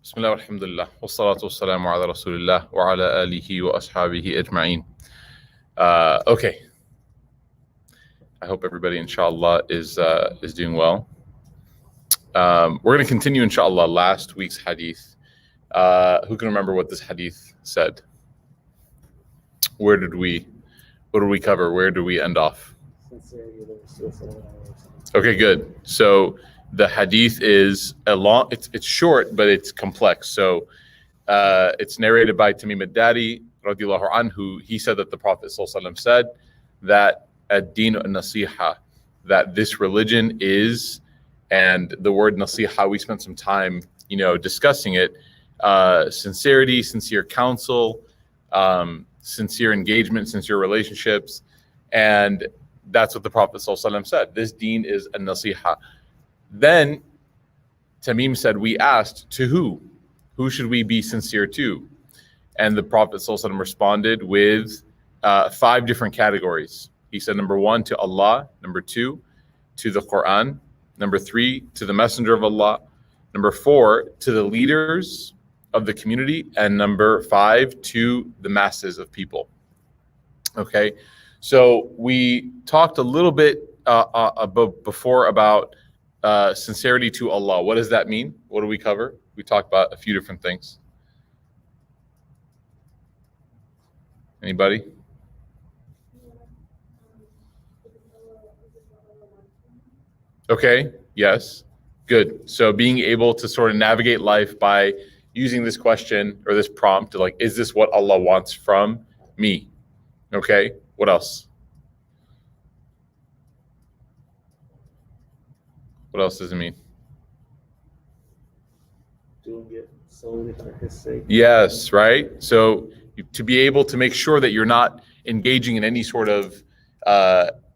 Bismillah, alhamdulillah, wassalatu wassalamu ala rasulillah wa ala alihi wa ashabihi ajma'in. Okay, I hope everybody inshallah is doing well. We're going to continue inshallah last week's hadith. Who can remember what this hadith said? What did we cover? Where did we end off? Sincerity. Okay, good. So the hadith is it's short, but it's complex. So it's narrated by Tamim ad-Dari radiallahu anhu. He said that the Prophet ﷺ said that ad-din naseeha, that this religion is, and the word naseeha, we spent some time, discussing it, sincerity, sincere counsel, sincere engagement, sincere relationships, and that's what the Prophet ﷺ said. This deen is a naseeha. Then Tamim said, we asked, to who? Who should we be sincere to? And the Prophet ﷺ responded with 5 different categories. He said, number 1, to Allah. Number 2, to the Quran. Number 3, to the Messenger of Allah. Number 4, to the leaders of the community. And number 5, to the masses of people. Okay, so we talked a little bit before about sincerity to Allah. What does that mean? What do we cover? We talked about a few different things. Anybody? Okay, yes, good. So being able to sort of navigate life by using this question or this prompt to is this what Allah wants from me? Okay, what else? What else does it mean? Doing it solely for His sake. Yes, right? So to be able to make sure that you're not engaging in any sort of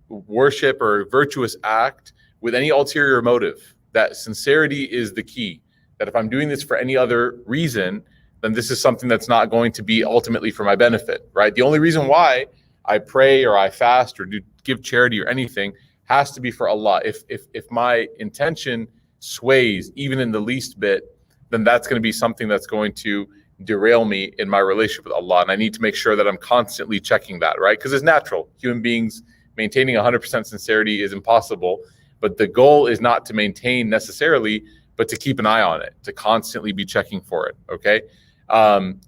worship or virtuous act with any ulterior motive, that sincerity is the key. That if I'm doing this for any other reason, then this is something that's not going to be ultimately for my benefit, right? The only reason why I pray or I fast or give charity or anything has to be for Allah. If my intention sways even in the least bit, then that's going to be something that's going to derail me in my relationship with Allah. And I need to make sure that I'm constantly checking that, right? Because it's natural. Human beings maintaining 100% sincerity is impossible. But the goal is not to maintain necessarily, but to keep an eye on it, to constantly be checking for it, okay?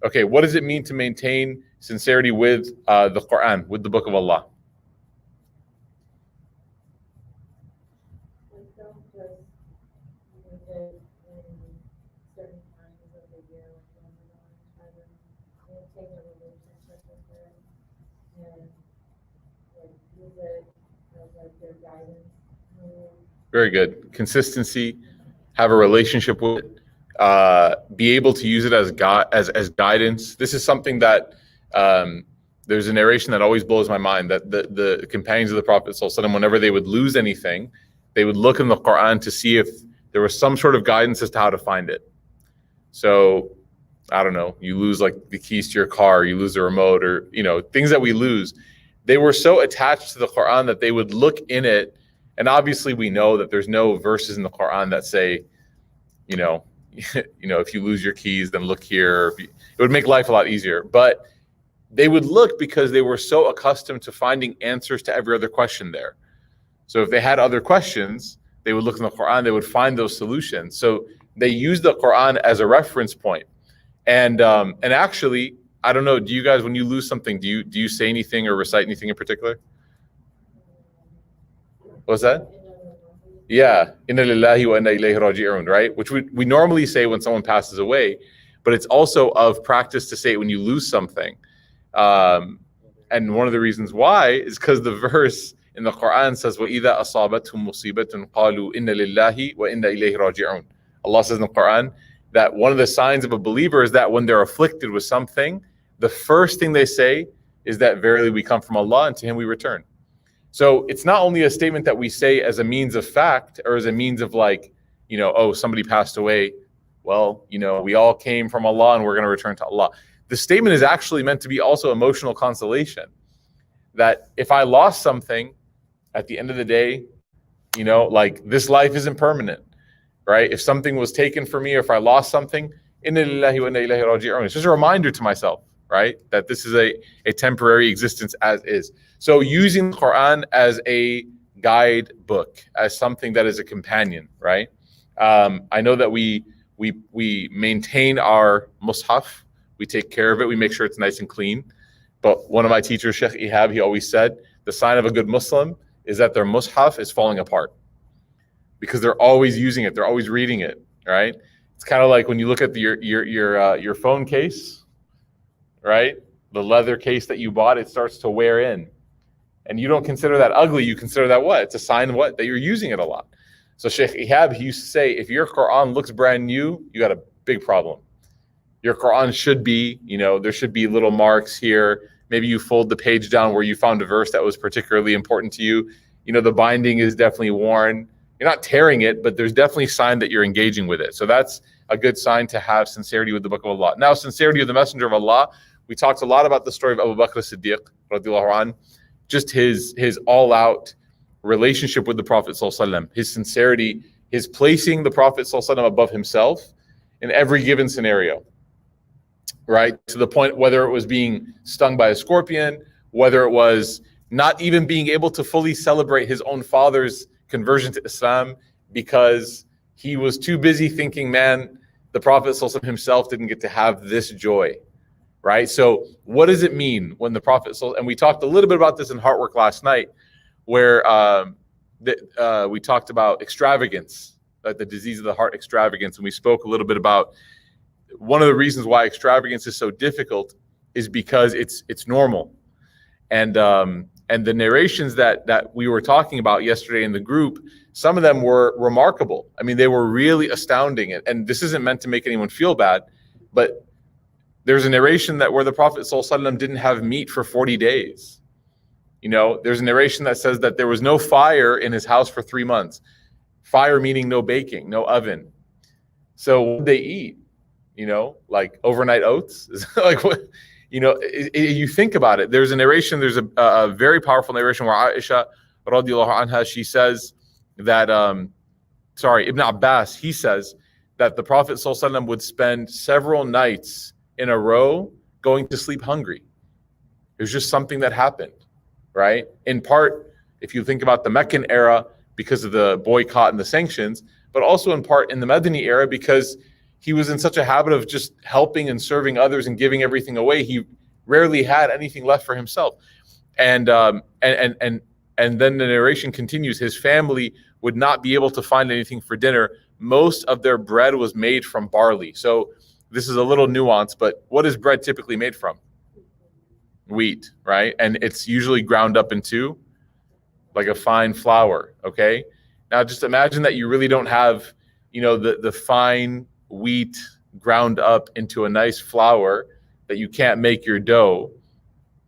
Okay, what does it mean to maintain sincerity with the Quran, with the Book of Allah? Very good. Consistency, have a relationship with it, be able to use it as guidance. This is something that there's a narration that always blows my mind, that the companions of the Prophet ﷺ, whenever they would lose anything, they would look in the Quran to see if there was some sort of guidance as to how to find it. So, I don't know, you lose the keys to your car, you lose the remote, or things that we lose. They were so attached to the Quran that they would look in it. And obviously we know that there's no verses in the Quran that say, if you lose your keys, then look here. It would make life a lot easier. But they would look because they were so accustomed to finding answers to every other question there. So if they had other questions, they would look in the Quran, they would find those solutions. So they used the Quran as a reference point. And actually, I don't know, do you guys, when you lose something, do you say anything or recite anything in particular? What's that? Yeah, inna lillahi wa inna ilayhi raji'un, right? Which we normally say when someone passes away, but it's also of practice to say it when you lose something. And one of the reasons why is because the verse in the Quran says, وَإِذَا أَصَابَتْهُمْ مُصِيبَةٌ قَالُوا إِنَّ لِلَّهِ وَإِنَّا إِلَيْهِ رَاجِعُونَ. Allah says in the Quran that one of the signs of a believer is that when they're afflicted with something, the first thing they say is that verily we come from Allah and to Him we return. So it's not only a statement that we say as a means of fact or as a means of oh, somebody passed away. Well, we all came from Allah and we're going to return to Allah. The statement is actually meant to be also emotional consolation. That if I lost something, at the end of the day, this life isn't permanent, right? If something was taken from me or if I lost something, Inna lillahi wa inna ilayhi raji'un. It's just a reminder to myself, right? That this is a temporary existence as is. So using the Quran as a guide book, as something that is a companion, right? I know that we maintain our mushaf, we take care of it, we make sure it's nice and clean. But one of my teachers, Sheikh Ihab, he always said, the sign of a good Muslim is that their mushaf is falling apart because they're always using it, they're always reading it, right? It's kind of like when you look at your phone case, right? The leather case that you bought, it starts to wear in. And you don't consider that ugly, you consider that what? It's a sign of what? That you're using it a lot. So Sheikh Ihab, he used to say, if your Quran looks brand new, you got a big problem. Your Quran should be, there should be little marks here. Maybe you fold the page down where you found a verse that was particularly important to you. The binding is definitely worn. You're not tearing it, but there's definitely a sign that you're engaging with it. So that's a good sign to have sincerity with the Book of Allah. Now, sincerity with the Messenger of Allah. We talked a lot about the story of Abu Bakr as-Siddiq, radiallahu anhu, just his all-out relationship with the Prophet ﷺ, his sincerity, his placing the Prophet ﷺ above himself in every given scenario, right? To the point whether it was being stung by a scorpion, whether it was not even being able to fully celebrate his own father's conversion to Islam because he was too busy thinking, man, the Prophet ﷺ himself didn't get to have this joy, right? So what does it mean when the Prophet ﷺ, and we talked a little bit about this in Heartwork last night, where we talked about extravagance, like the disease of the heart, extravagance, and we spoke a little bit about one of the reasons why extravagance is so difficult is because it's normal. And the narrations that we were talking about yesterday in the group, some of them were remarkable. I mean, they were really astounding. And this isn't meant to make anyone feel bad, but there's a narration that where the Prophet ﷺ didn't have meat for 40 days. There's a narration that says that there was no fire in his house for 3 months. Fire meaning no baking, no oven. So what did they eat? Like overnight oats? Like what? You think about it. There's a narration, there's a very powerful narration where Aisha, radiallahu anha, she says that, Ibn Abbas, he says that the Prophet ﷺ would spend several nights in a row going to sleep hungry. It was just something that happened, right? In part, if you think about the Meccan era, because of the boycott and the sanctions, but also in part in the Madani era, because he was in such a habit of just helping and serving others and giving everything away. He rarely had anything left for himself. And then the narration continues. His family would not be able to find anything for dinner. Most of their bread was made from barley. So this is a little nuance, but what is bread typically made from? Wheat, right? And it's usually ground up into like a fine flour, okay? Now just imagine that you really don't have, the fine wheat ground up into a nice flour that you can't make your dough,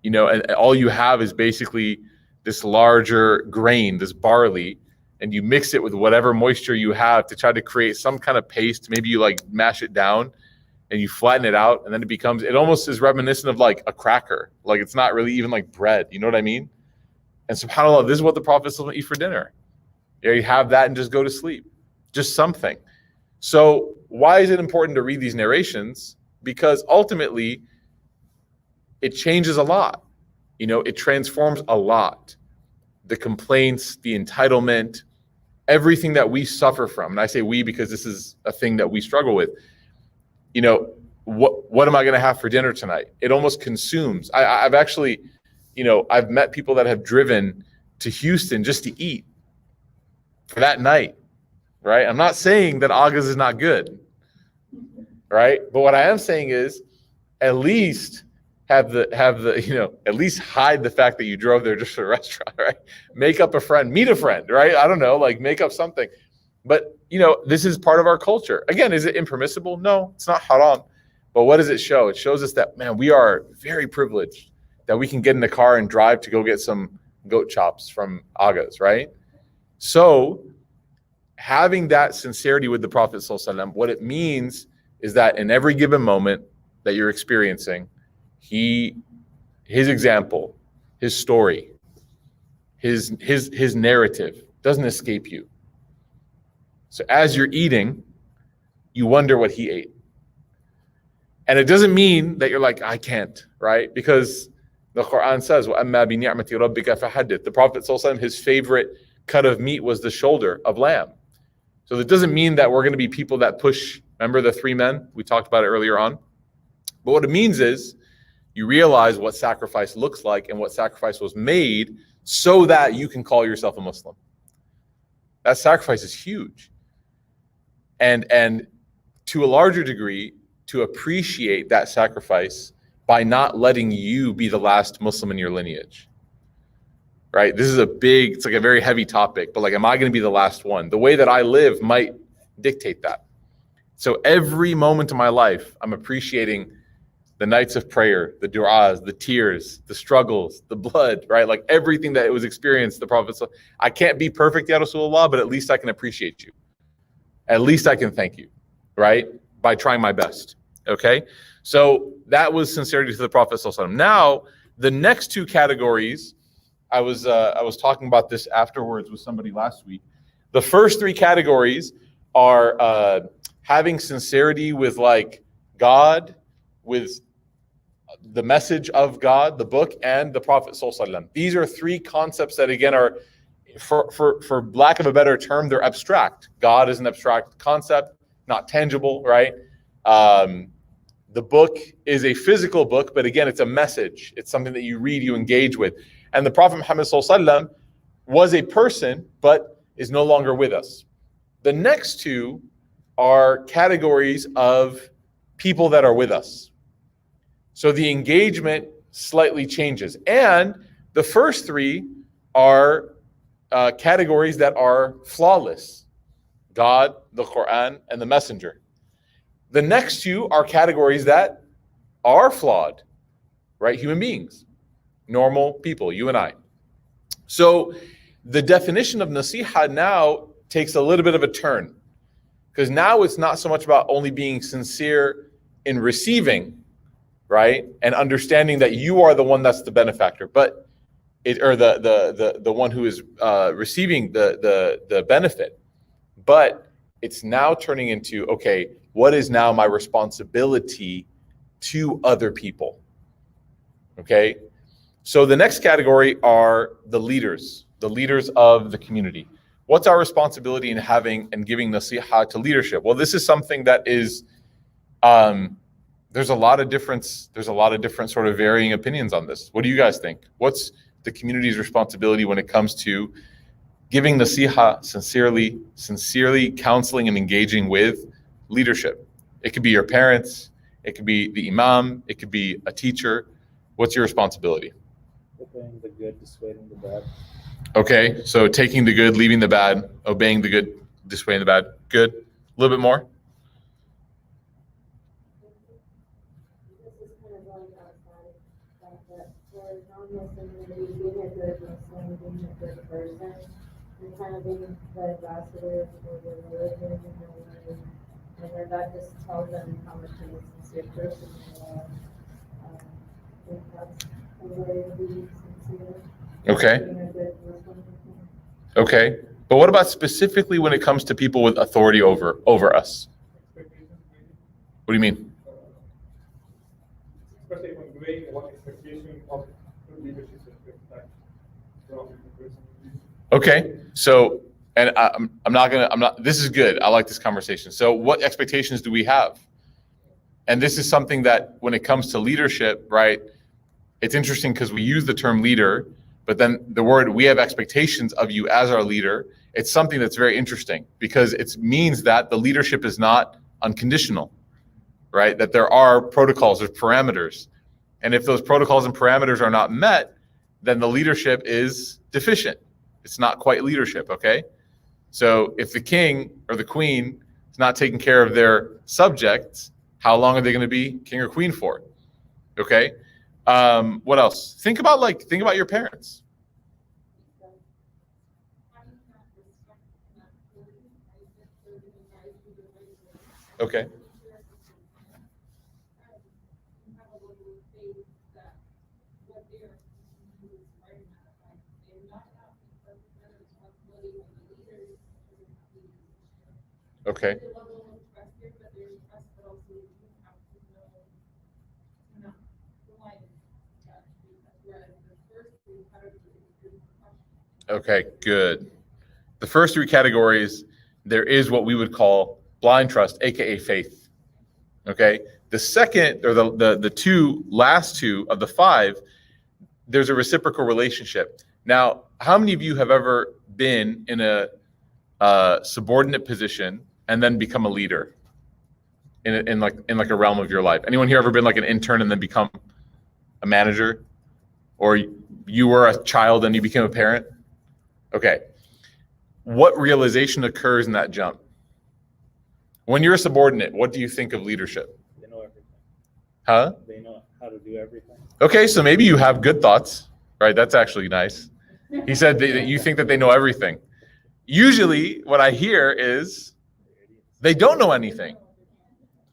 and all you have is basically this larger grain, this barley, and you mix it with whatever moisture you have to try to create some kind of paste. Maybe you like mash it down and you flatten it out, and then it almost is reminiscent of like a cracker. Like it's not really even like bread, you know what I mean? And subhanAllah, this is what the Prophet will eat for dinner. You have that and just go to sleep. Just something. So why is it important to read these narrations? Because ultimately, it changes a lot. It transforms a lot. The complaints, the entitlement, everything that we suffer from. And I say we because this is a thing that we struggle with. What am I going to have for dinner tonight? It almost consumes. I've actually, I've met people that have driven to Houston just to eat for that night, right? I'm not saying that August is not good, right? But what I am saying is at least at least hide the fact that you drove there just for a restaurant, right? Make up a friend, meet a friend, right? I don't know, like make up something. But, this is part of our culture. Again, is it impermissible? No, it's not haram. But what does it show? It shows us that, man, we are very privileged that we can get in the car and drive to go get some goat chops from Aga's, right? So having that sincerity with the Prophet ﷺ, what it means is that in every given moment that you're experiencing, his example, his story, his narrative doesn't escape you. So as you're eating, you wonder what he ate. And it doesn't mean that you're like, I can't, right? Because the Quran says, وَأَمَّا بِنِعْمَةِ رَبِّكَ فَحَدِّثْ. The Prophet ﷺ, his favorite cut of meat was the shoulder of lamb. So it doesn't mean that we're going to be people that push, remember the 3 men? We talked about it earlier on. But what it means is you realize what sacrifice looks like and what sacrifice was made so that you can call yourself a Muslim. That sacrifice is huge. And to a larger degree, to appreciate that sacrifice by not letting you be the last Muslim in your lineage. Right? This is it's like a very heavy topic, but like, am I going to be the last one? The way that I live might dictate that. So every moment of my life, I'm appreciating the nights of prayer, the du'as, the tears, the struggles, the blood, right? Like everything that it was experienced, the Prophet. I can't be perfect, Ya Rasulullah, but at least I can appreciate you. At least I can thank you, right? By trying my best, okay? So that was sincerity to the Prophet. Now, the next 2 categories, I was talking about this afterwards with somebody last week. The first 3 categories are having sincerity with like God, with the message of God, the book, and the Prophet ﷺ. These are 3 concepts that, again, are, for lack of a better term, they're abstract. God is an abstract concept, not tangible, right? The book is a physical book, but again, it's a message. It's something that you read, you engage with. And the Prophet Muhammad ﷺ was a person, but is no longer with us. The next 2 are categories of people that are with us. So the engagement slightly changes. And the first 3 are categories that are flawless: God, the Quran, and the Messenger. The next 2 are categories that are flawed, right? Human beings, normal people, you and I. So the definition of naseeha now takes a little bit of a turn, because now it's not so much about only being sincere in receiving, right, and understanding that you are the one that's the benefactor, but the one who is receiving the benefit, but it's now turning into, okay, what is now my responsibility to other people? Okay, so the next category are the leaders of the community. What's our responsibility in having and giving naseeha to leadership? Well, this is something that is, there's a lot of different sort of varying opinions on this. What do you guys think? What's the community's responsibility when it comes to giving naseeha, sincerely counseling and engaging with leadership? It could be your parents, it could be the Imam, it could be a teacher. What's your responsibility? Obeying the good, dissuading the bad. Okay, so taking the good, leaving the bad, obeying the good, dissuading the bad. Good. A little bit more. This is kind of going outside of that. For non-Muslim community, being a good Muslim, being a good person, and kind of being the ambassador for the religion and the way, and then that just tells them how much of a sincere person they are. I think that's a way to be sincere. Okay. Being a good Muslim. Okay. But what about specifically when it comes to people with authority over us? What do you mean? Especially when weighing what expectation of leadership is expected from the person. Okay. So, and this is good. I like this conversation. So what expectations do we have? And this is something that when it comes to leadership, right, it's interesting because we use the term leader, but then the word, we have expectations of you as our leader. It's something that's very interesting because it means that the leadership is not unconditional, right? That there are protocols, there's parameters. And if those protocols and parameters are not met, then the leadership is deficient. It's not quite leadership, okay? So if the king or the queen is not taking care of their subjects, how long are they going to be king or queen for? Okay. What else? Think about your parents. Okay. Okay. Okay, good. The first three categories, there is what we would call blind trust, aka faith. Okay. The second, or the last two of the five, there's a reciprocal relationship. Now, how many of you have ever been in a subordinate position and then become a leader in like a realm of your life? Anyone here ever been like an intern and then become a manager? Or you were a child and you became a parent? Okay. What realization occurs in that jump? When you're a subordinate, what do you think of leadership? They know everything. Huh? They know how to do everything. Okay, so maybe you have good thoughts, right? That's actually nice. He said that you think that they know everything. Usually what I hear is they don't know anything.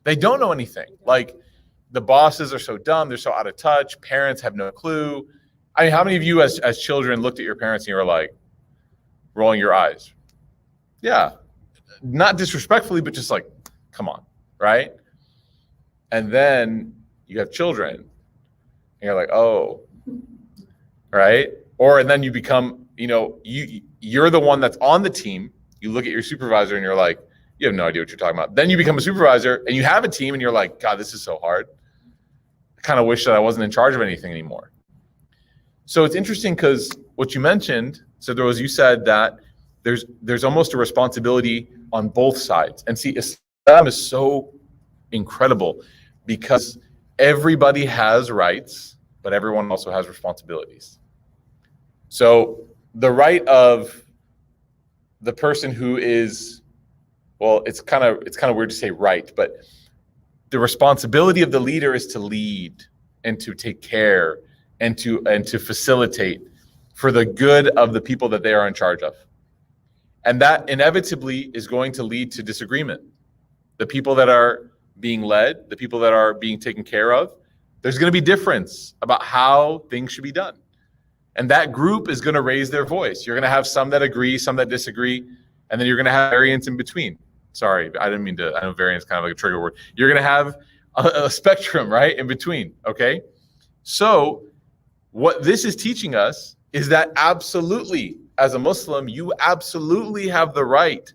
They don't know anything. Like the bosses are so dumb, they're so out of touch, parents have no clue. I mean, how many of you as children looked at your parents and you were like rolling your eyes? Yeah, not disrespectfully, but just like, come on, right? And then you have children and you're like, oh, right? And then you become, you're the one that's on the team. You look at your supervisor and you're like, you have no idea what you're talking about. Then you become a supervisor and you have a team and you're like, God, this is so hard. I kind of wish that I wasn't in charge of anything anymore. So it's interesting because what you mentioned, you said that there's almost a responsibility on both sides. And see, Islam is so incredible because everybody has rights, but everyone also has responsibilities. So the right of the person who is, well, it's kind of weird to say right, but the responsibility of the leader is to lead and to take care and to facilitate for the good of the people that they are in charge of. And that inevitably is going to lead to disagreement. The people that are being led, the people that are being taken care of, there's going to be difference about how things should be done. And that group is going to raise their voice. You're going to have some that agree, some that disagree, and then you're going to have variance in between. Sorry, I didn't mean to, I know variance is kind of like a trigger word. You're going to have a spectrum, right, in between, okay? So what this is teaching us is that absolutely, as a Muslim, you absolutely have the right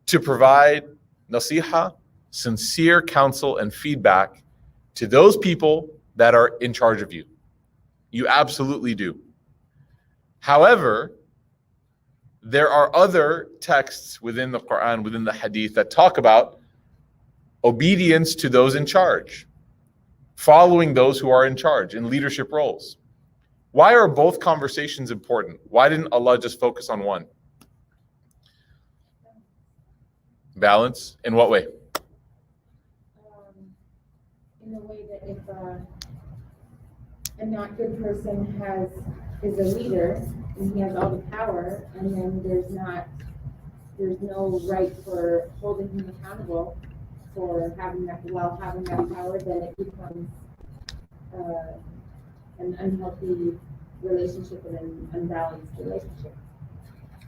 to provide naseeha, sincere counsel and feedback to those people that are in charge of you. You absolutely do. However, there are other texts within the Quran, within the Hadith, that talk about obedience to those in charge, following those who are in charge in leadership roles. Why are both conversations important? Why didn't Allah just focus on one? Balance? In what way? In the way that if a not good person is a leader and he has all the power, and then there's no right for holding him accountable for having that power, then it becomes an unhealthy relationship and an unbalanced relationship.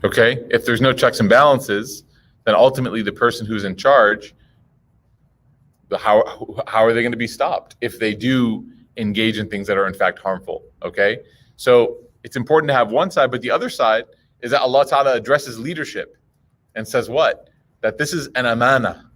Okay, if there's no checks and balances, then ultimately the person who's in charge, how are they going to be stopped if they do engage in things that are in fact harmful? Okay, so it's important to have one side, but the other side is that Allah Ta'ala addresses leadership and says what? That this is an amana,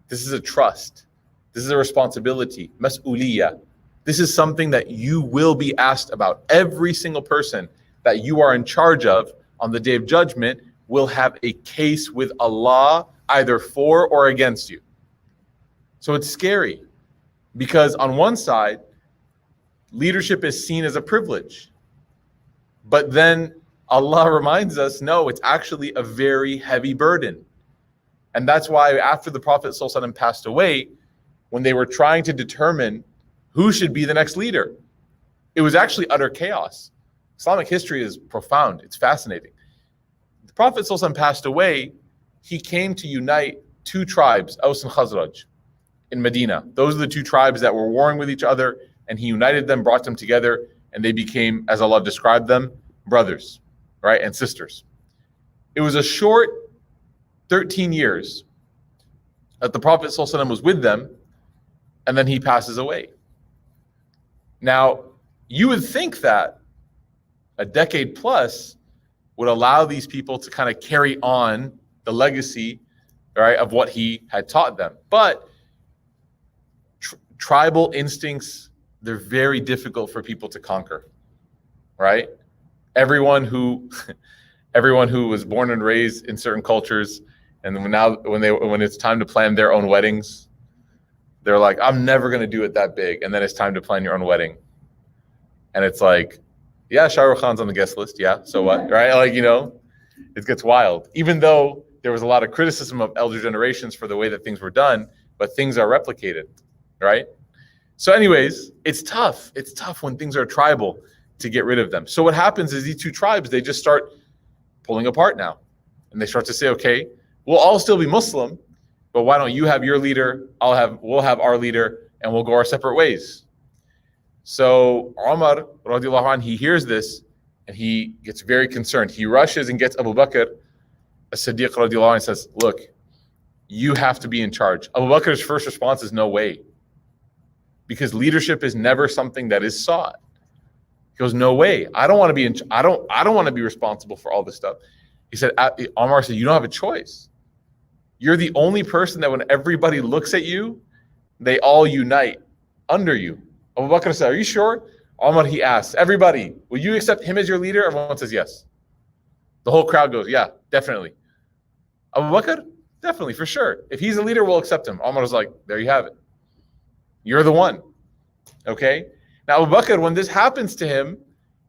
this is a trust, this is a responsibility, mas'uliyah. This is something that you will be asked about. Every single person that you are in charge of on the Day of Judgment will have a case with Allah either for or against you. So it's scary because on one side, leadership is seen as a privilege. But then Allah reminds us, no, it's actually a very heavy burden. And that's why after the Prophet ﷺ passed away, when they were trying to determine who should be the next leader, it was actually utter chaos. Islamic history is profound. It's fascinating. The Prophet ﷺ passed away. He came to unite two tribes, Aus and Khazraj, in Medina. Those are the two tribes that were warring with each other, and he united them, brought them together, and they became, as Allah described them, brothers, right, and sisters. It was a short 13 years that the Prophet ﷺ was with them, and then he passes away. Now, you would think that a decade plus would allow these people to kind of carry on the legacy, right, of what he had taught them. But tribal instincts, they're very difficult for people to conquer, right? Everyone who was born and raised in certain cultures, and when it's time to plan their own weddings, they're like, I'm never going to do it that big. And then it's time to plan your own wedding. And it's like, yeah, Shah Rukh Khan's on the guest list. Yeah, so what, right? Like, it gets wild. Even though there was a lot of criticism of elder generations for the way that things were done, but things are replicated, right? So anyways, it's tough. It's tough when things are tribal to get rid of them. So what happens is these two tribes, they just start pulling apart now. And they start to say, okay, we'll all still be Muslim, but why don't you have your leader, we'll have our leader, and we'll go our separate ways. So Umar, radiallahu anh, he hears this, and he gets very concerned. He rushes and gets Abu Bakr as-Siddiq radiallahu anh and says, look, you have to be in charge. Abu Bakr's first response is no way. Because leadership is never something that is sought. He goes, no way. I don't want to be I don't want to be responsible for all this stuff. He said, Omar said, you don't have a choice. You're the only person that when everybody looks at you, they all unite under you. Abu Bakr said, are you sure? Omar, he asks, everybody, will you accept him as your leader? Everyone says yes. The whole crowd goes, yeah, definitely. Abu Bakr, definitely, for sure. If he's a leader, we'll accept him. Omar was like, there you have it. You're the one. Okay? Now, Abu Bakr, when this happens to him,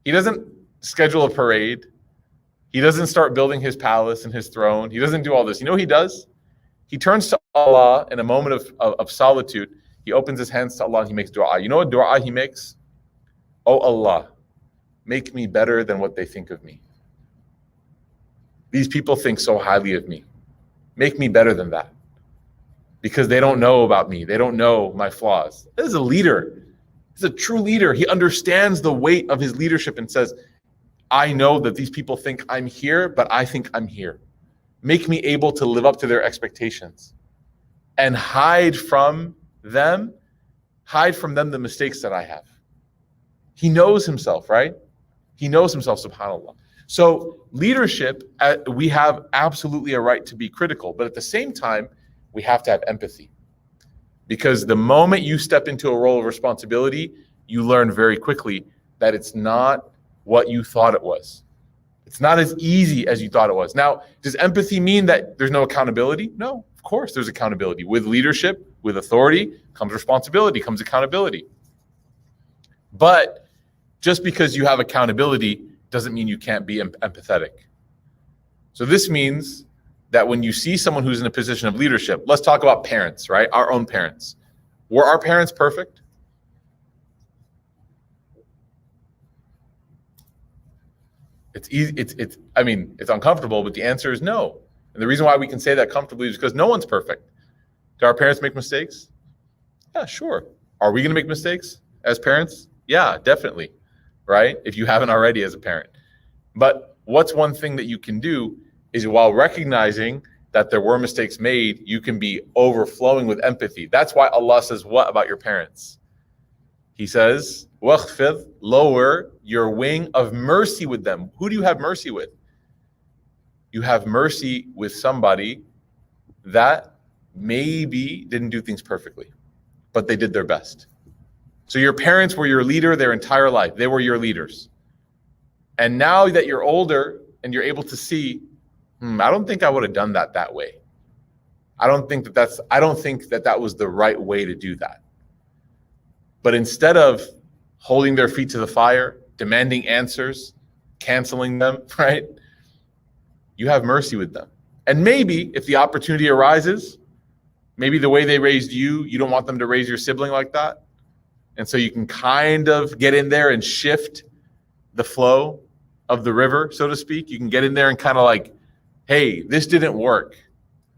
he doesn't schedule a parade. He doesn't start building his palace and his throne. He doesn't do all this. You know what he does? He turns to Allah in a moment of solitude. He opens his hands to Allah and he makes dua. You know what dua he makes? Oh Allah, make me better than what they think of me. These people think so highly of me. Make me better than that. Because they don't know about me. They don't know my flaws. This is a leader. He's a true leader. He understands the weight of his leadership and says, I know that these people think I'm here, but I think I'm here. Make me able to live up to their expectations and hide from them the mistakes that I have. He knows himself, right? He knows himself, subhanAllah. So leadership, we have absolutely a right to be critical, but at the same time, we have to have empathy. Because the moment you step into a role of responsibility, you learn very quickly that it's not what you thought it was. It's not as easy as you thought it was. Now, does empathy mean that there's no accountability? No, of course there's accountability. With leadership, with authority, comes responsibility, comes accountability. But just because you have accountability doesn't mean you can't be empathetic. So this means that when you see someone who's in a position of leadership, let's talk about parents, right? Our own parents. Were our parents perfect? It's easy. It's uncomfortable, but the answer is no. And the reason why we can say that comfortably is because no one's perfect. Do our parents make mistakes? Yeah, sure. Are we going to make mistakes as parents? Yeah, definitely, right? If you haven't already as a parent. But what's one thing that you can do is while recognizing that there were mistakes made, you can be overflowing with empathy. That's why Allah says what about your parents? He says, وَخْفِضْ, lower your wing of mercy with them. Who do you have mercy with? You have mercy with somebody that maybe didn't do things perfectly, but they did their best. So your parents were your leader their entire life. They were your leaders. And now that you're older and you're able to see, I don't think I would have done that way. I don't think that was the right way to do that. But instead of holding their feet to the fire, demanding answers, canceling them, right? You have mercy with them. And maybe if the opportunity arises, maybe the way they raised you, you don't want them to raise your sibling like that. And so you can kind of get in there and shift the flow of the river, so to speak. You can get in there and kind of like, hey, this didn't work.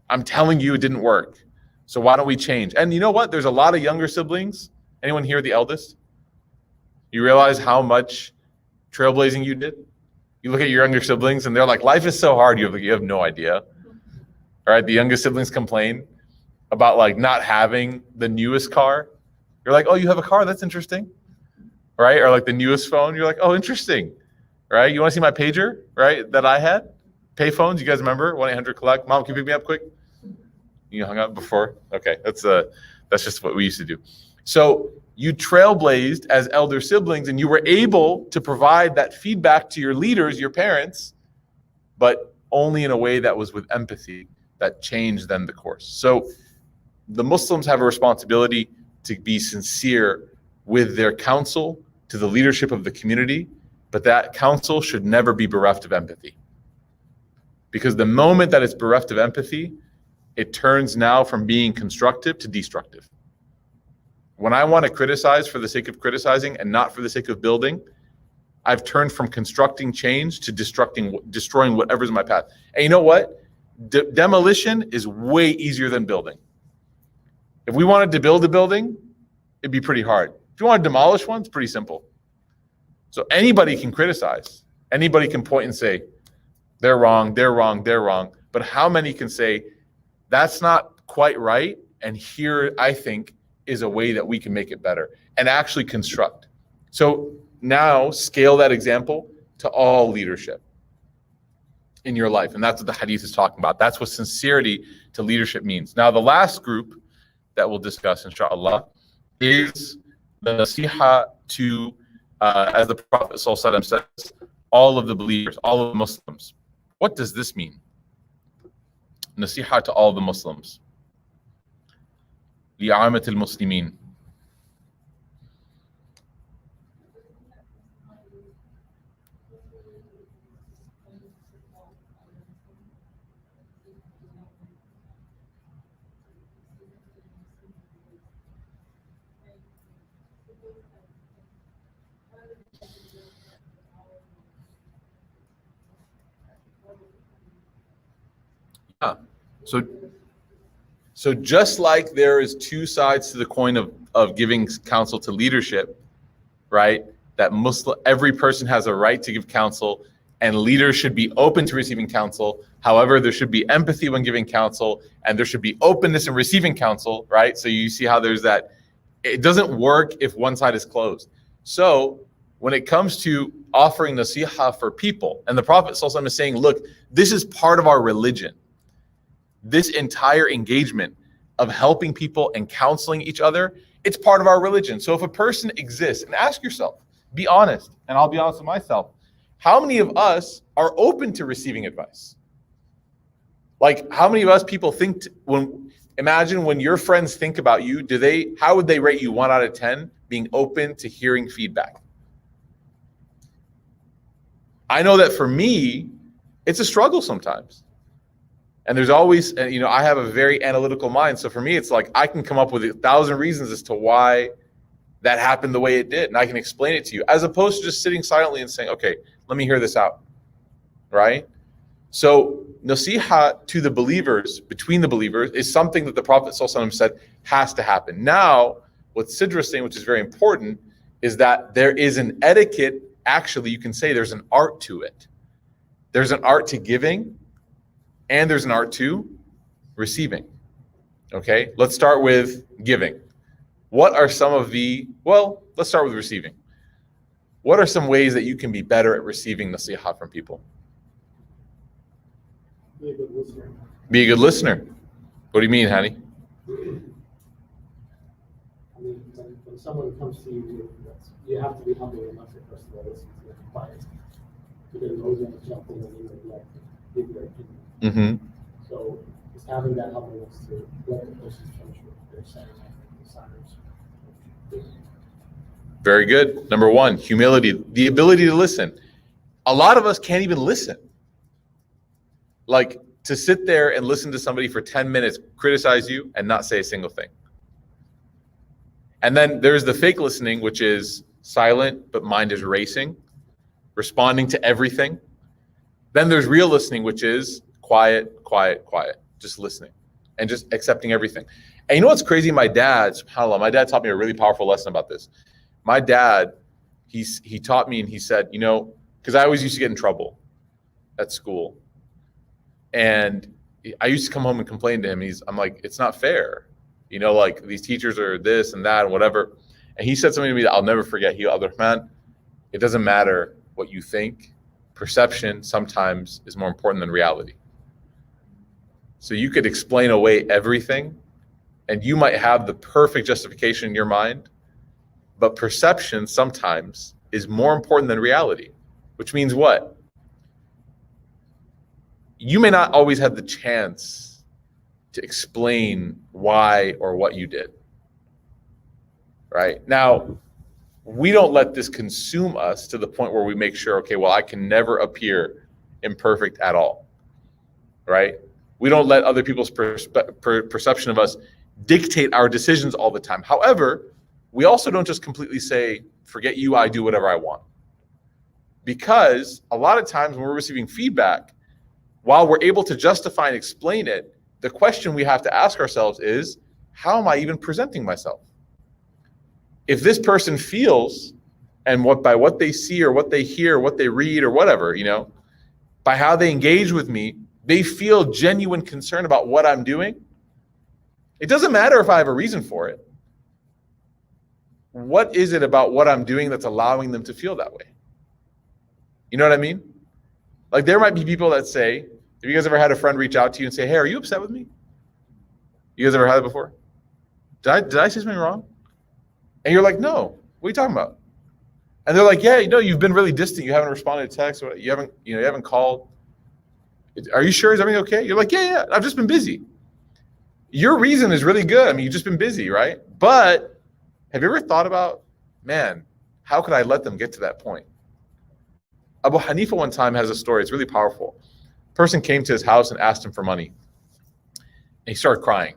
I'm telling you it didn't work. So why don't we change? And you know what? There's a lot of younger siblings. Anyone here the eldest? You realize how much trailblazing you did? You look at your younger siblings and they're like, life is so hard, you have no idea. All right, the youngest siblings complain about like not having the newest car. You're like, oh, you have a car? That's interesting. Right? Or like the newest phone. You're like, oh, interesting. right? You want to see my pager, right? That I had? Payphones, you guys remember? 1-800-COLLECT. Mom, can you pick me up quick? You hung up before? Okay, that's just what we used to do. So you trailblazed as elder siblings, and you were able to provide that feedback to your leaders, your parents, but only in a way that was with empathy, that changed then the course. So the Muslims have a responsibility to be sincere with their counsel to the leadership of the community, but that counsel should never be bereft of empathy. Because the moment that it's bereft of empathy, it turns now from being constructive to destructive. When I want to criticize for the sake of criticizing and not for the sake of building, I've turned from constructing change to destroying whatever's in my path. And you know what? Demolition is way easier than building. If we wanted to build a building, it'd be pretty hard. If you want to demolish one, it's pretty simple. So anybody can criticize. Anybody can point and say, they're wrong, they're wrong, they're wrong. But how many can say, that's not quite right, and here, I think, is a way that we can make it better and actually construct. So now scale that example to all leadership in your life. And that's what the Hadith is talking about. That's what sincerity to leadership means. Now, the last group that we'll discuss, inshallah, is the naseeha to, as the Prophet ﷺ says, all of the believers, all of the Muslims. What does this mean? Naseeha to all the Muslims. لعامة المسلمين. So just like there is two sides to the coin of giving counsel to leadership, right? That every person has a right to give counsel, and leaders should be open to receiving counsel. However, there should be empathy when giving counsel, and there should be openness in receiving counsel, right? So you see how there's that. It doesn't work if one side is closed. So when it comes to offering naseeha for people, and the Prophet ﷺ is saying, look, this is part of our religion. This entire engagement of helping people and counseling each other, it's part of our religion. So if a person exists, and ask yourself, be honest, and I'll be honest with myself, how many of us are open to receiving advice? Like, how many of us people think, imagine when your friends think about you, how would they rate you 1 out of 10 being open to hearing feedback? I know that for me, it's a struggle sometimes. And there's always, I have a very analytical mind. So for me, it's like I can come up with 1,000 reasons as to why that happened the way it did. And I can explain it to you, as opposed to just sitting silently and saying, okay, let me hear this out, right? So naseeha to the believers, between the believers, is something that the Prophet ﷺ said has to happen. Now, what Sidra's saying, which is very important, is that there is an etiquette. Actually, you can say there's an art to it. There's an art to giving, and there's an art to receiving. Okay, let's start with giving. What are some of let's start with receiving. What are some ways that you can be better at receiving naseeha from people? Be a good listener. Be a good listener. What do you mean, honey? I mean, when someone comes to you, you have to be humble enough to first of all listen to them quiet. Because those are the jump in and you would like to give their opinion. Mm-hmm. So just having that humbleness to let the person finish what they're saying, I think, desires. Very good. Number one, humility, the ability to listen. A lot of us can't even listen. Like, to sit there and listen to somebody for 10 minutes criticize you and not say a single thing. And then there's the fake listening, which is silent, but mind is racing, responding to everything. Then there's real listening, which is quiet, just listening and just accepting everything. And you know what's crazy? My dad, subhanAllah, my dad taught me a really powerful lesson about this. My dad, he taught me, and he said, because I always used to get in trouble at school. And I used to come home and complain to him. I'm like, it's not fair. Like, these teachers are this and that and whatever. And he said something to me that I'll never forget. Abdurrahman, it doesn't matter what you think. perception sometimes is more important than reality. So you could explain away everything, and you might have the perfect justification in your mind, but perception sometimes is more important than reality, which means what? You may not always have the chance to explain why or what you did, right? Now, we don't let this consume us to the point where we make sure, okay, well, I can never appear imperfect at all, right? We don't let other people's perception of us dictate our decisions all the time. However, we also don't just completely say, forget you, I do whatever I want. Because a lot of times when we're receiving feedback, while we're able to justify and explain it, the question we have to ask ourselves is, how am I even presenting myself? If this person feels, and by what they see or what they hear, what they read or whatever, by how they engage with me, they feel genuine concern about what I'm doing, it doesn't matter if I have a reason for it. What is it about what I'm doing that's allowing them to feel that way? You know what I mean? Like there might be people that say, have you guys ever had a friend reach out to you and say, hey, are you upset with me? You guys ever had it before? Did I say something wrong? And you're like, no, what are you talking about? And they're like, yeah, you've been really distant. You haven't responded to text. You haven't called. Are you sure? Is everything okay? You're like, yeah, I've just been busy. Your reason is really good. I mean, you've just been busy, right? But have you ever thought about, man, how could I let them get to that point? Abu Hanifa one time has a story. It's really powerful. A person came to his house and asked him for money. And he started crying.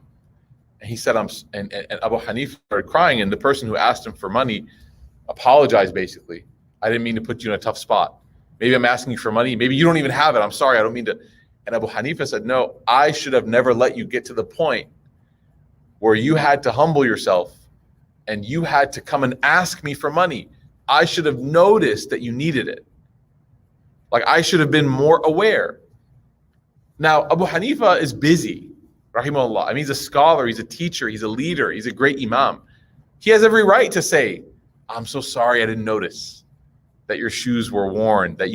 And he said, and Abu Hanifa started crying, and the person who asked him for money apologized basically. I didn't mean to put you in a tough spot. Maybe I'm asking you for money. Maybe you don't even have it. I'm sorry, I don't mean to. And Abu Hanifa said, no, I should have never let you get to the point where you had to humble yourself and you had to come and ask me for money. I should have noticed that you needed it. Like I should have been more aware. Now, Abu Hanifa is busy, rahimahullah. I mean, he's a scholar, he's a teacher, he's a leader, he's a great Imam. He has every right to say, I'm so sorry I didn't notice that your shoes were worn, that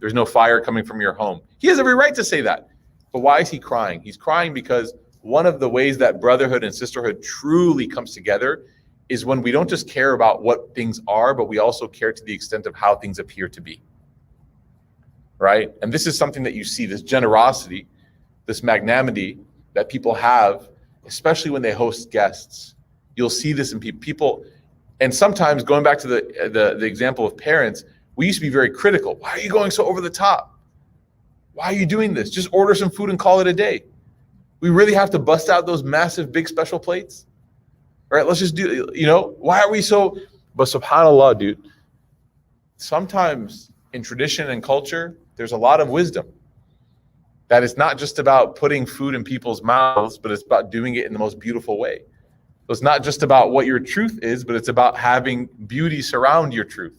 there's no fire coming from your home. He has every right to say that. But why is he crying? He's crying because one of the ways that brotherhood and sisterhood truly comes together is when we don't just care about what things are, but we also care to the extent of how things appear to be. Right? And this is something that you see, this generosity, this magnanimity that people have, especially when they host guests. You'll see this in people. And sometimes going back to the example of parents, we used to be very critical. Why are you going so over the top? Why are you doing this? Just order some food and call it a day. We really have to bust out those massive, big special plates? All right, let's just do, why are we so, but subhanAllah, dude, sometimes in tradition and culture, there's a lot of wisdom. That it's not just about putting food in people's mouths, but it's about doing it in the most beautiful way. So it's not just about what your truth is, but it's about having beauty surround your truth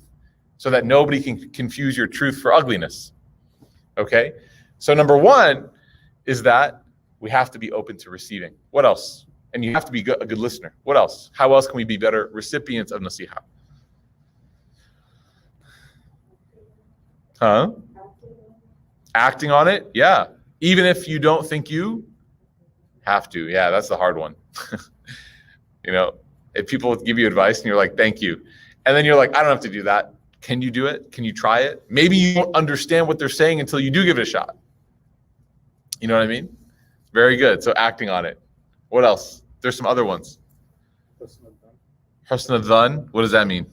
so that nobody can confuse your truth for ugliness. Okay? So number one is that we have to be open to receiving. What else? And you have to be a good listener. What else? How else can we be better recipients of naseeha? Huh? Acting on it? Yeah. Even if you don't think you have to. Yeah, that's the hard one. If people give you advice and you're like, thank you. And then you're like, I don't have to do that. Can you do it? Can you try it? Maybe you don't understand what they're saying until you do give it a shot. You know what I mean? Very good. So acting on it. What else? There's some other ones. Husn al-dhan. What does that mean?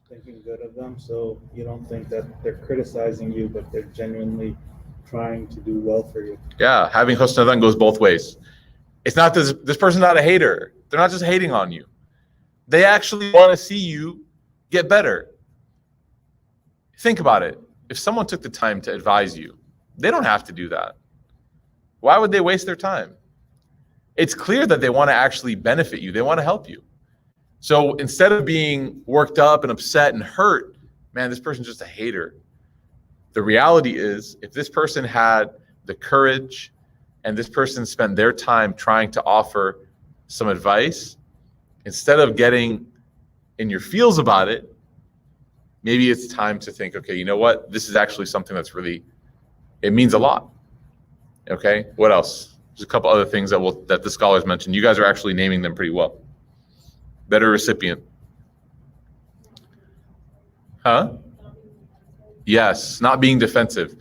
Thinking good of them, so you don't think that they're criticizing you, but they're genuinely trying to do well for you. Yeah, having husn al-dhan goes both ways. It's not this person's not a hater. They're not just hating on you. They actually want to see you get better. Think about it. If someone took the time to advise you, they don't have to do that. Why would they waste their time? It's clear that they want to actually benefit you. They want to help you. So instead of being worked up and upset and hurt, man, this person's just a hater. The reality is, if this person had the courage and this person spent their time trying to offer some advice, instead of getting in your feels about it, maybe it's time to think, okay, you know what? This is actually something that's really, it means a lot. Okay, what else? There's a couple other things that the scholars mentioned. You guys are actually naming them pretty well. Better recipient. Huh? Yes, not being defensive.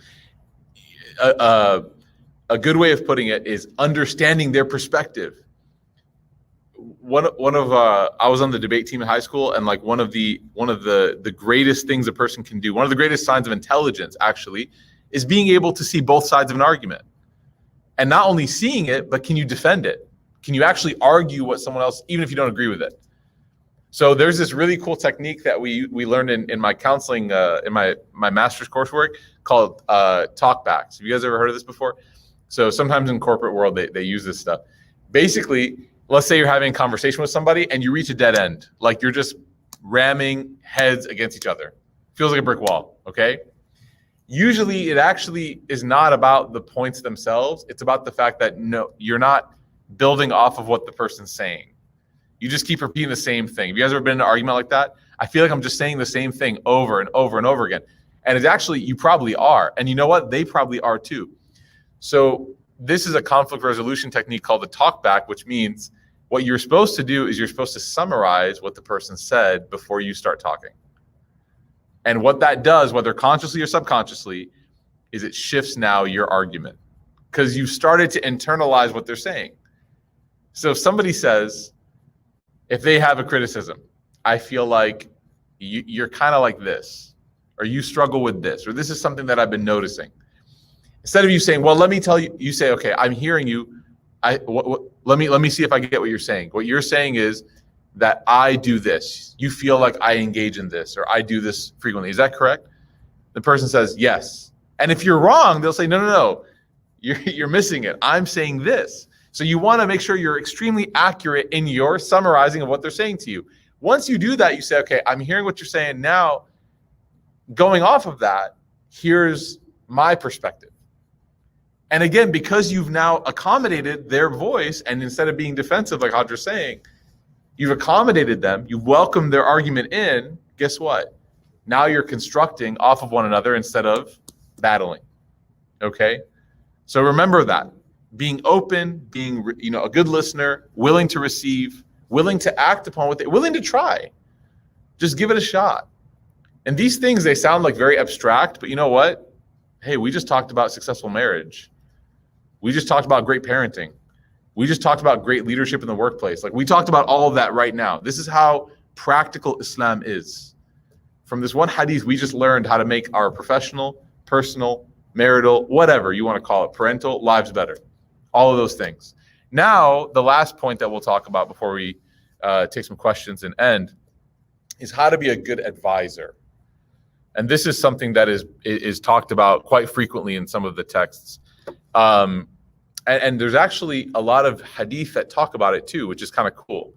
A good way of putting it is understanding their perspective. I was on the debate team in high school, and like one of the greatest things a person can do, one of the greatest signs of intelligence actually, is being able to see both sides of an argument. And not only seeing it, but can you defend it? Can you actually argue what someone else, even if you don't agree with it? So there's this really cool technique that we learned in my counseling, in my master's coursework called Talkbacks. Have you guys ever heard of this before? So sometimes in corporate world, they use this stuff. Basically, let's say you're having a conversation with somebody and you reach a dead end. Like you're just ramming heads against each other. Feels like a brick wall, okay? Usually it actually is not about the points themselves. It's about the fact that no, you're not building off of what the person's saying. You just keep repeating the same thing. Have you guys ever been in an argument like that? I feel like I'm just saying the same thing over and over and over again. And it's actually, you probably are. And you know what? They probably are too. So this is a conflict resolution technique called the talkback, which means what you're supposed to do is you're supposed to summarize what the person said before you start talking. And what that does, whether consciously or subconsciously, is it shifts now your argument because you've started to internalize what they're saying. So if somebody says, if they have a criticism, I feel like you're kind of like this, or you struggle with this, or this is something that I've been noticing. Instead of you saying, well, let me tell you, you say, okay, I'm hearing you. Let me see if I get what you're saying. What you're saying is that I do this. You feel like I engage in this, or I do this frequently. Is that correct? The person says, yes. And if you're wrong, they'll say, no, you're missing it. I'm saying this. So you want to make sure you're extremely accurate in your summarizing of what they're saying to you. Once you do that, you say, okay, I'm hearing what you're saying now. Going off of that, here's my perspective. And again, because you've now accommodated their voice, and instead of being defensive, like Hadra's saying, you've accommodated them, you've welcomed their argument in, guess what? Now you're constructing off of one another instead of battling, okay? So remember that. Being open, being a good listener, willing to receive, willing to act upon what willing to try. Just give it a shot. And these things, they sound like very abstract, but you know what? Hey, we just talked about successful marriage. We just talked about great parenting. We just talked about great leadership in the workplace. Like we talked about all of that right now. This is how practical Islam is. From this one hadith, we just learned how to make our professional, personal, marital, whatever you want to call it, parental lives better. All of those things. Now, the last point that we'll talk about before we take some questions and end is how to be a good advisor. And this is something that is talked about quite frequently in some of the texts. And there's actually a lot of hadith that talk about it too, which is kind of cool.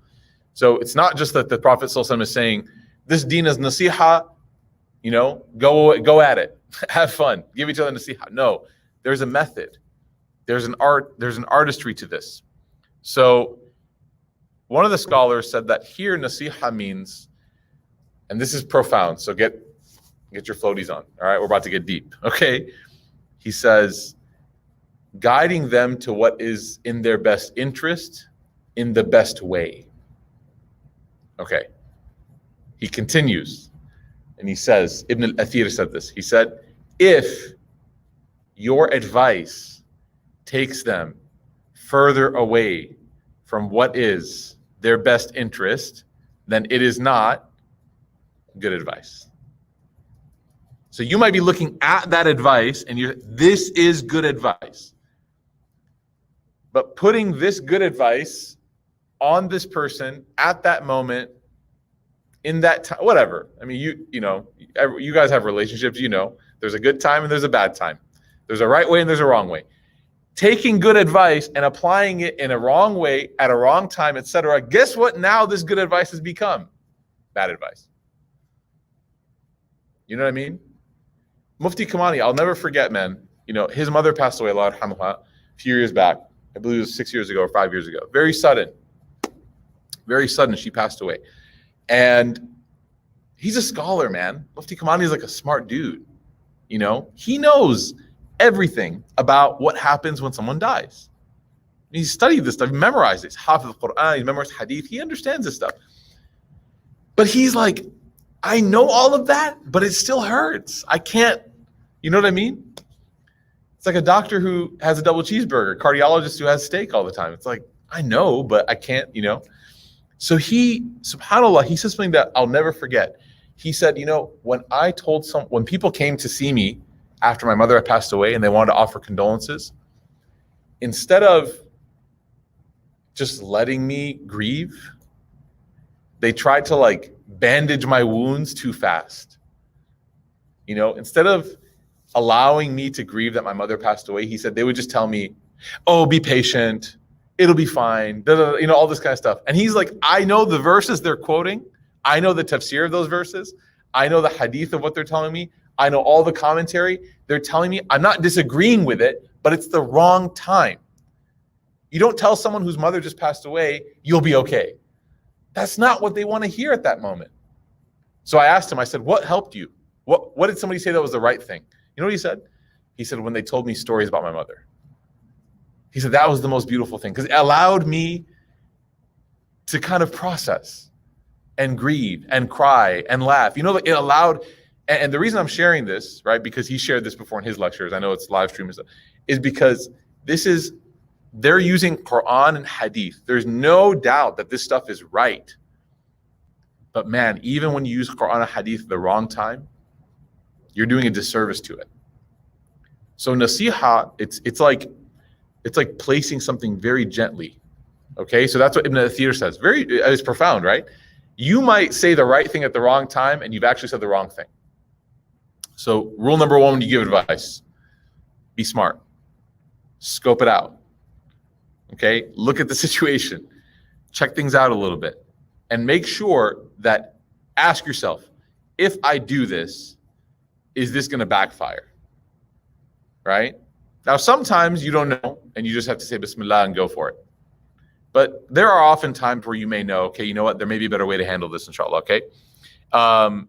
So it's not just that the Prophet ﷺ is saying, this deen is naseeha, go at it, have fun, give each other naseeha. No, there's a method. There's an art, there's an artistry to this. So one of the scholars said that here naseeha means, and this is profound, so get your floaties on, all right? We're about to get deep, okay? He says, guiding them to what is in their best interest in the best way. Okay. He continues, and he says, Ibn al-Athir said this, he said, if your advice takes them further away from what is their best interest, then it is not good advice. So you might be looking at that advice and this is good advice. But putting this good advice on this person at that moment, in that time, whatever. I mean, you guys have relationships, there's a good time and there's a bad time. There's a right way and there's a wrong way. Taking good advice and applying it in a wrong way at a wrong time, etc. Guess what? Now this good advice has become bad advice. You know what I mean? Mufti Kamani, I'll never forget, man. His mother passed away, Allah yarhamuha, a few years back. I believe it was 6 years ago or 5 years ago. Very sudden, she passed away. And he's a scholar, man. Mufti Kamani is like a smart dude. You know, he knows everything about what happens when someone dies. He's studied this stuff, he memorized it. He's Hafiz al-Quran, he memorized Hadith, he understands this stuff. But he's like, I know all of that, but it still hurts. I can't, you know what I mean? It's like a doctor who has a double cheeseburger, cardiologist who has steak all the time. It's like, I know, but I can't, you know? So he, subhanAllah, he said something that I'll never forget. He said, you know, when people came to see me after my mother had passed away and they wanted to offer condolences, instead of just letting me grieve, they tried to like bandage my wounds too fast. You know, instead of allowing me to grieve that my mother passed away, he said they would just tell me, oh, be patient, it'll be fine, you know, all this kind of stuff. And he's like, I know the verses they're quoting, I know the tafsir of those verses, I know the hadith of what they're telling me, I know all the commentary, they're telling me, I'm not disagreeing with it, but it's the wrong time. You don't tell someone whose mother just passed away, you'll be okay. That's not what they want to hear at that moment. So I asked him, I said, what helped you? What did somebody say that was the right thing? You know what he said? He said, when they told me stories about my mother. He said, that was the most beautiful thing because it allowed me to kind of process and grieve and cry and laugh. You know, it allowed, and the reason I'm sharing this, right, because he shared this before in his lectures, I know it's live stream and stuff, is because they're using Quran and Hadith. There's no doubt that this stuff is right. But man, even when you use Quran and Hadith at the wrong time, you're doing a disservice to it. So naseeha, it's like placing something very gently. Okay, so that's what Ibn Athir says. It's profound, right? You might say the right thing at the wrong time, and you've actually said the wrong thing. So rule number one when you give advice, be smart. Scope it out. Okay, look at the situation. Check things out a little bit. And make sure that, ask yourself, if I do this, is this going to backfire? Right? Now, sometimes you don't know, and you just have to say Bismillah and go for it. But there are often times where you may know, okay, you know what, there may be a better way to handle this, inshallah, okay? Ibn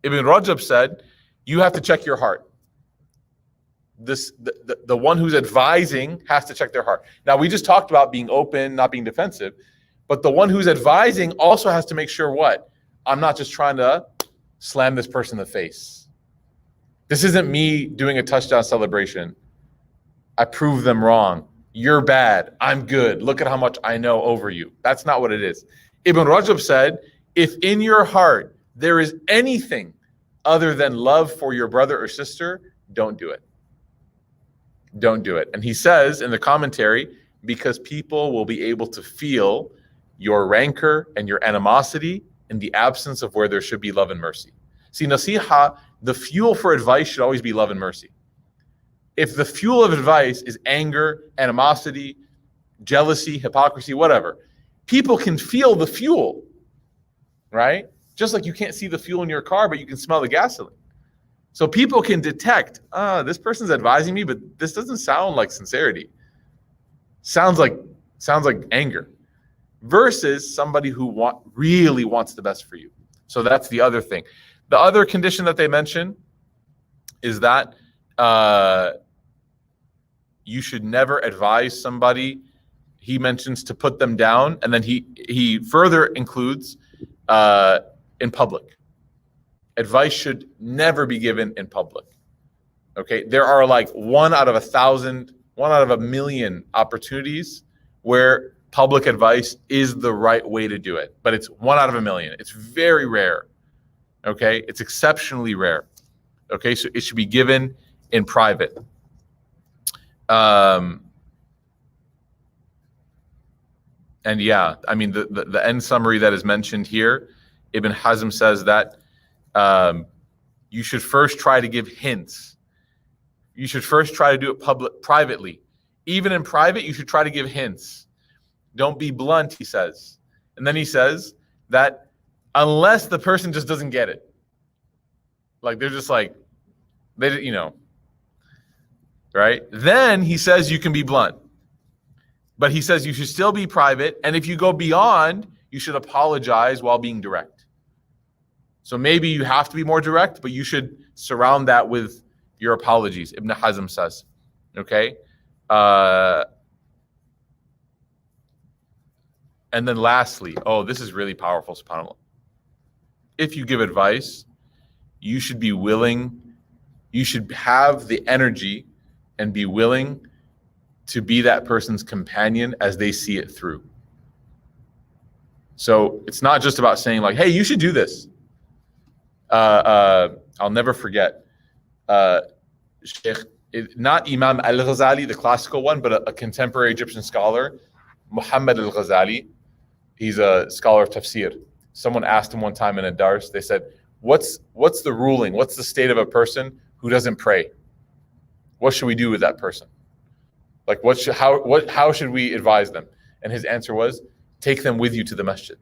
Rajab said, you have to check your heart. The one who's advising has to check their heart. Now, we just talked about being open, not being defensive, but the one who's advising also has to make sure what? I'm not just trying to slam this person in the face. This isn't me doing a touchdown celebration. I proved them wrong. You're bad. I'm good. Look at how much I know over you. That's not what it is. Ibn Rajab said, if in your heart there is anything other than love for your brother or sister, don't do it. Don't do it. And he says in the commentary, because people will be able to feel your rancor and your animosity in the absence of where there should be love and mercy. See, naseeha, the fuel for advice should always be love and mercy. If the fuel of advice is anger, animosity, jealousy, hypocrisy, whatever, people can feel the fuel, right? Just like you can't see the fuel in your car, but you can smell the gasoline. So people can detect, this person's advising me, but this doesn't sound like sincerity. Sounds like anger. Versus somebody who really wants the best for you. So that's the other thing. The other condition that they mention is that you should never advise somebody. He mentions to put them down, and then he further includes in public. Advice should never be given in public. Okay, there are like 1 out of 1,000, 1 out of 1,000,000 opportunities where public advice is the right way to do it, but it's 1 out of 1,000,000. It's very rare. Okay, it's exceptionally rare. Okay, so it should be given in private. And yeah, I mean, the end summary that is mentioned here, Ibn Hazm says that you should first try to give hints. You should first try to do it privately. Even in private, you should try to give hints. Don't be blunt, he says. And then he says that unless the person just doesn't get it. Like they're just like, right? Then he says you can be blunt. But he says you should still be private. And if you go beyond, you should apologize while being direct. So maybe you have to be more direct, but you should surround that with your apologies. Ibn Hazm says, okay? And then lastly, this is really powerful, subhanAllah. If you give advice, you should be willing, you should have the energy and be willing to be that person's companion as they see it through. So it's not just about saying like, hey, you should do this. I'll never forget, not Imam al-Ghazali, the classical one, but a contemporary Egyptian scholar, Muhammad al-Ghazali. He's a scholar of tafsir. Someone asked him one time in a dars, they said, what's the ruling? What's the state of a person who doesn't pray? What should we do with that person? Like how should we advise them? And his answer was, take them with you to the masjid.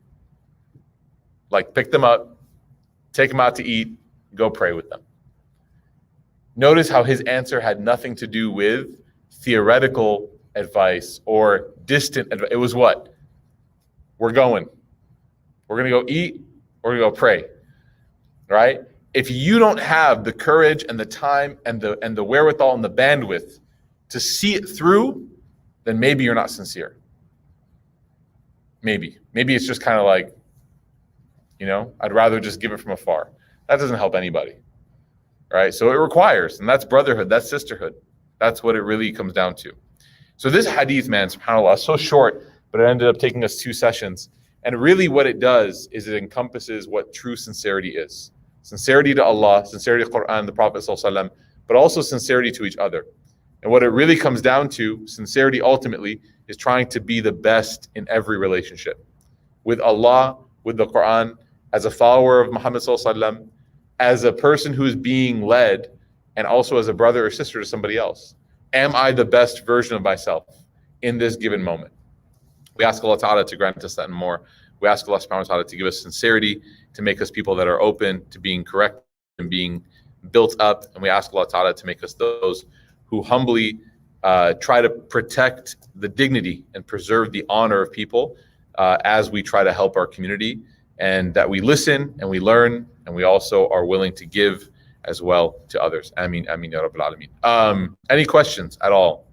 Like pick them up, take them out to eat, go pray with them. Notice how his answer had nothing to do with theoretical advice or distant advice. It was what? We're going to go eat, we're going to go pray, right? If you don't have the courage and the time and the wherewithal and the bandwidth to see it through, then maybe you're not sincere. Maybe it's just kind of like, I'd rather just give it from afar. That doesn't help anybody, right? So it requires, and that's brotherhood, that's sisterhood. That's what it really comes down to. So this hadith, man, subhanAllah, is so short, but it ended up taking us 2 sessions. And really what it does is it encompasses what true sincerity is. Sincerity to Allah, sincerity to Quran, the Prophet ﷺ, but also sincerity to each other. And what it really comes down to, sincerity ultimately, is trying to be the best in every relationship. With Allah, with the Quran, as a follower of Muhammad ﷺ, as a person who is being led, and also as a brother or sister to somebody else. Am I the best version of myself in this given moment? We ask Allah Ta'ala to grant us that and more. We ask Allah Subhanahu wa Ta'ala to give us sincerity, to make us people that are open to being correct and being built up. And we ask Allah Ta'ala to make us those who humbly try to protect the dignity and preserve the honor of people as we try to help our community, and that we listen and we learn and we also are willing to give as well to others. Ameen, ameen, ya Rabbil Alameen. Any questions at all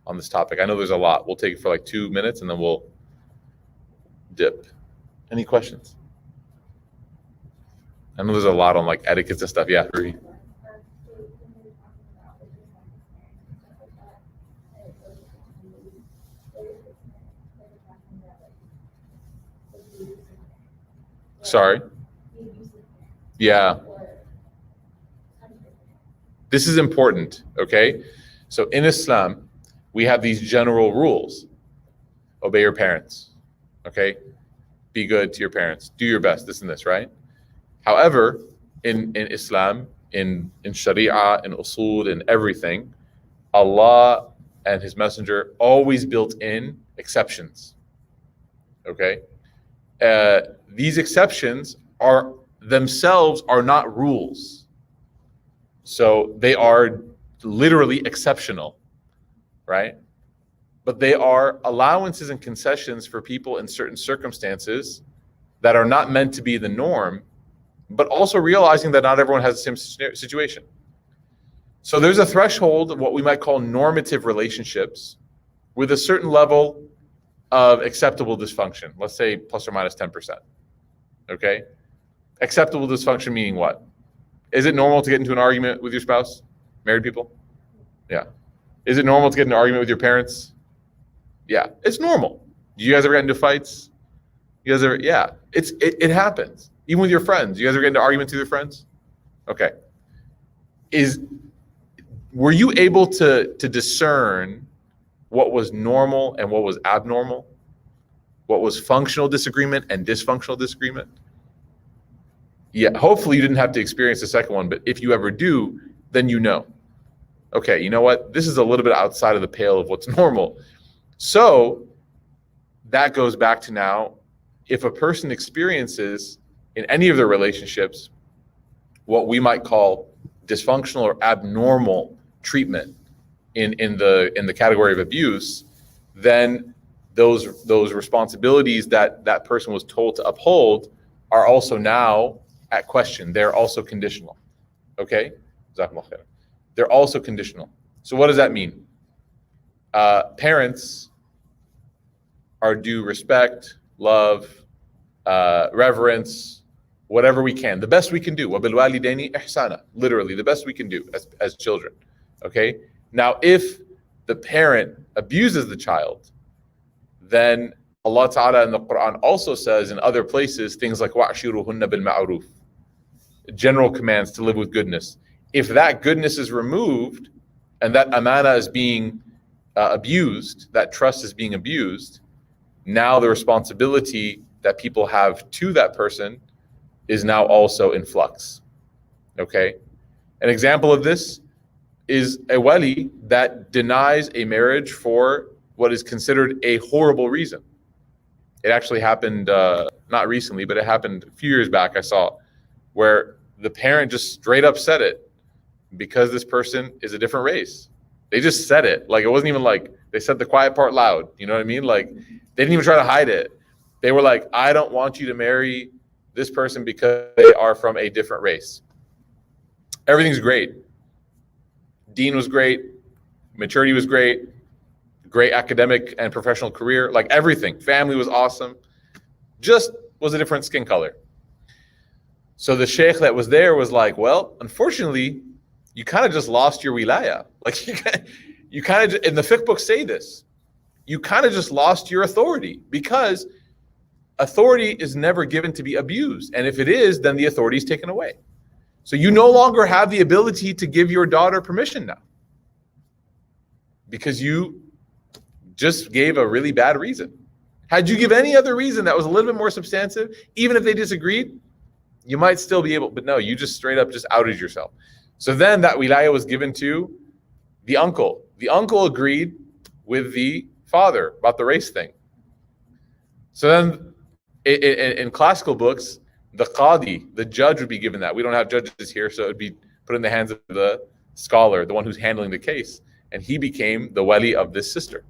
on this topic? I know there's a lot. We'll take it for like 2 minutes and then we'll dip. Any questions? I know there's a lot on like etiquettes and stuff. Yeah, Rudy. Sorry. Yeah. This is important, okay? So in Islam, we have these general rules. Obey your parents, okay? Be good to your parents. Do your best, this and this, right? However, in Islam, in Sharia, in Usul, in everything, Allah and His Messenger always built in exceptions, okay? These exceptions are themselves are not rules. So they are literally exceptional, right? But they are allowances and concessions for people in certain circumstances that are not meant to be the norm, but also realizing that not everyone has the same situation. So there's a threshold of what we might call normative relationships with a certain level of acceptable dysfunction. Let's say plus or minus 10%, okay? Acceptable dysfunction meaning what? Is it normal to get into an argument with your spouse? Married people? Yeah. Is it normal to get into an argument with your parents? Yeah, it's normal. Do you guys ever get into fights? You guys ever? Yeah, it happens. Even with your friends. You guys ever get into arguments with your friends? Okay. Were you able to discern what was normal and what was abnormal? What was functional disagreement and dysfunctional disagreement? Yeah, hopefully you didn't have to experience the second one, but if you ever do, then you know. Okay, you know what? This is a little bit outside of the pale of what's normal. So that goes back to now, if a person experiences in any of their relationships what we might call dysfunctional or abnormal treatment in the category of abuse, then those responsibilities that person was told to uphold are also now at question. They're also conditional. Okay? Jazakumullah khair. They're also conditional. So what does that mean? Parents are due respect, love, reverence, whatever we can, the best we can do. وَبِالْوَالِدَيْنِ إِحْسَانًا. Literally, the best we can do as children. Okay? Now, if the parent abuses the child, then Allah Ta'ala in the Quran also says in other places things like وَعْشِرُهُنَّ بِالْمَعْرُوفِ, general commands to live with goodness. If that goodness is removed and that amana is being abused, that trust is being abused, now the responsibility that people have to that person is now also in flux. Okay? An example of this is a wali that denies a marriage for what is considered a horrible reason. It actually happened, not recently, but it happened a few years back, I saw, where the parent just straight up said it because this person is a different race. They just said it. Like, it wasn't even like they said the quiet part loud. You know what I mean? Like, they didn't even try to hide it. They were like, I don't want you to marry this person because they are from a different race. Everything's great. Deen was great. Maturity was great. Great academic and professional career. Like, everything. Family was awesome. Just was a different skin color. So the sheikh that was there was like, well, unfortunately, you kind of just lost your wilaya. Like, you kind of, in the fiqh books say this, you kind of just lost your authority, because authority is never given to be abused. And if it is, then the authority is taken away. So you no longer have the ability to give your daughter permission now, because you just gave a really bad reason. Had you give any other reason that was a little bit more substantive, even if they disagreed, you might still be able, but no, you just straight up just outed yourself. So then that wilaya was given to the uncle. The uncle agreed with the father about the race thing. So then in classical books, the qadi, the judge, would be given that. We don't have judges here, so it would be put in the hands of the scholar, the one who's handling the case. And he became the wali of this sister.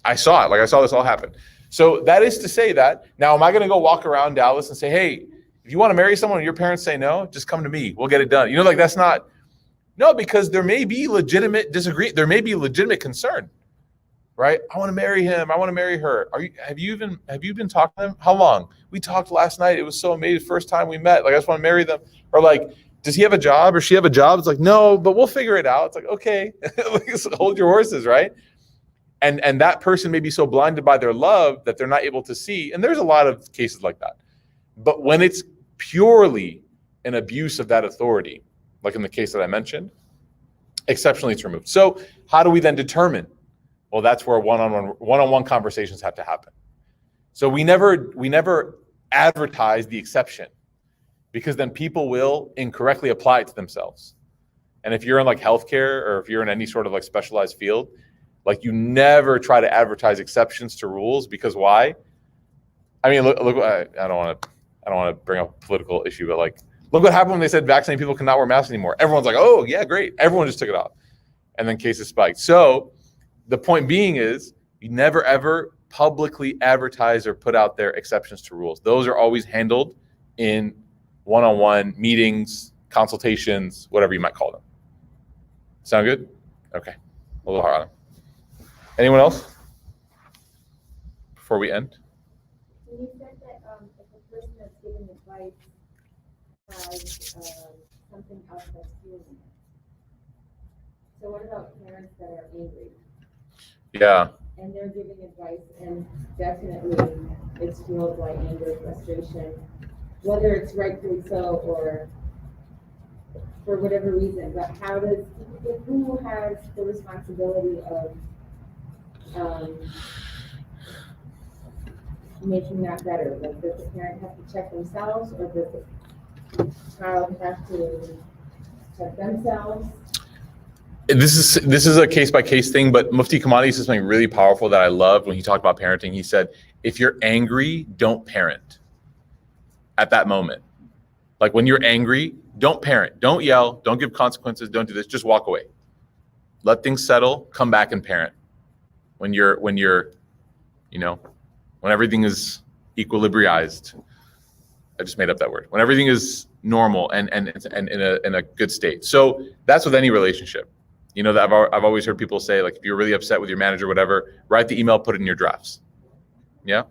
I saw it. Like, I saw this all happen. So that is to say that, now am I going to go walk around Dallas and say, hey, if you want to marry someone and your parents say no, just come to me. We'll get it done. You know, like, that's not, no, because there may be legitimate disagreement. There may be legitimate concern, right? I want to marry him. I want to marry her. Have you been talking to them? How long? We talked last night. It was so amazing. First time we met. Like, I just want to marry them. Or like, does he have a job or she have a job? It's like, no, but we'll figure it out. It's like, okay, hold your horses, right? And that person may be so blinded by their love that they're not able to see. And there's a lot of cases like that. But when it's purely an abuse of that authority, like in the case that I mentioned, exceptionally it's removed. So how do we then determine? Well, that's where one-on-one conversations have to happen. So we never advertise the exception, because then people will incorrectly apply it to themselves. And if you're in like healthcare, or if you're in any sort of like specialized field, like, you never try to advertise exceptions to rules, because why? I mean, look, I don't want to bring up a political issue, but like, look what happened when they said vaccinated people cannot wear masks anymore. Everyone's like, oh yeah, great. Everyone just took it off. And then cases spiked. So the point being is, you never ever publicly advertise or put out their exceptions to rules. Those are always handled in one-on-one meetings, consultations, whatever you might call them. Sound good? Okay. A little hard on. Anyone else before we end? You said that if a person that's giving advice has something else that's fueling it. So what about parents that are angry? Yeah. And they're giving advice, and definitely it's fueled by anger, frustration, whether it's rightfully so or for whatever reason. But who has the responsibility of making that better? Like, does the parent have to check themselves, or does the child have to check themselves? This is a case-by-case thing, but Mufti Kamali said something really powerful that I loved when he talked about parenting. He said, if you're angry, don't parent at that moment. Like, when you're angry, don't parent. Don't yell. Don't give consequences. Don't do this. Just walk away. Let things settle. Come back and parent. When you're, you know, when everything is equilibriized. I just made up that word. When everything is normal and in a good state. So that's with any relationship. You know, that I've always heard people say, like, if you're really upset with your manager, or whatever, write the email, put it in your drafts. Yeah.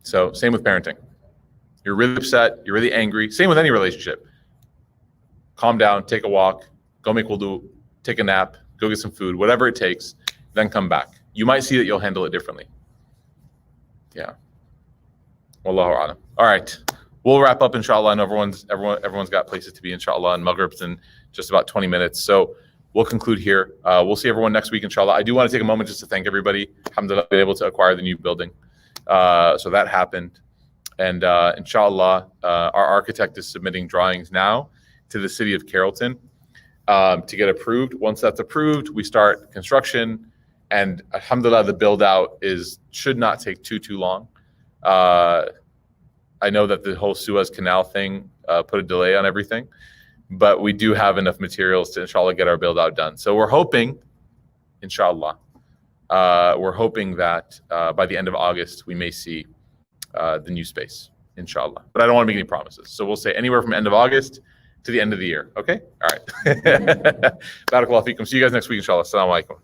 So same with parenting. You're really upset, you're really angry. Same with any relationship. Calm down, take a walk, go make wudu, take a nap, go get some food, whatever it takes, then come back. You might see that you'll handle it differently. Yeah. Wallahu a'lam. All right. We'll wrap up, inshallah. And everyone's got places to be, inshallah, and Maghrib's in just about 20 minutes. So we'll conclude here. We'll see everyone next week, inshallah. I do want to take a moment just to thank everybody. Alhamdulillah, been able to acquire the new building. So that happened. And inshallah, our architect is submitting drawings now to the city of Carrollton to get approved. Once that's approved, we start construction. And alhamdulillah, the build out should not take too long. I know that the whole Suez Canal thing put a delay on everything, but we do have enough materials to inshallah get our build out done. So we're hoping, inshallah, that by the end of August we may see the new space, inshallah. But I don't want to make any promises. So we'll say anywhere from end of August to the end of the year. Okay? All right. Barakallahu feekum. See you guys next week, inshallah. Assalamu alaikum.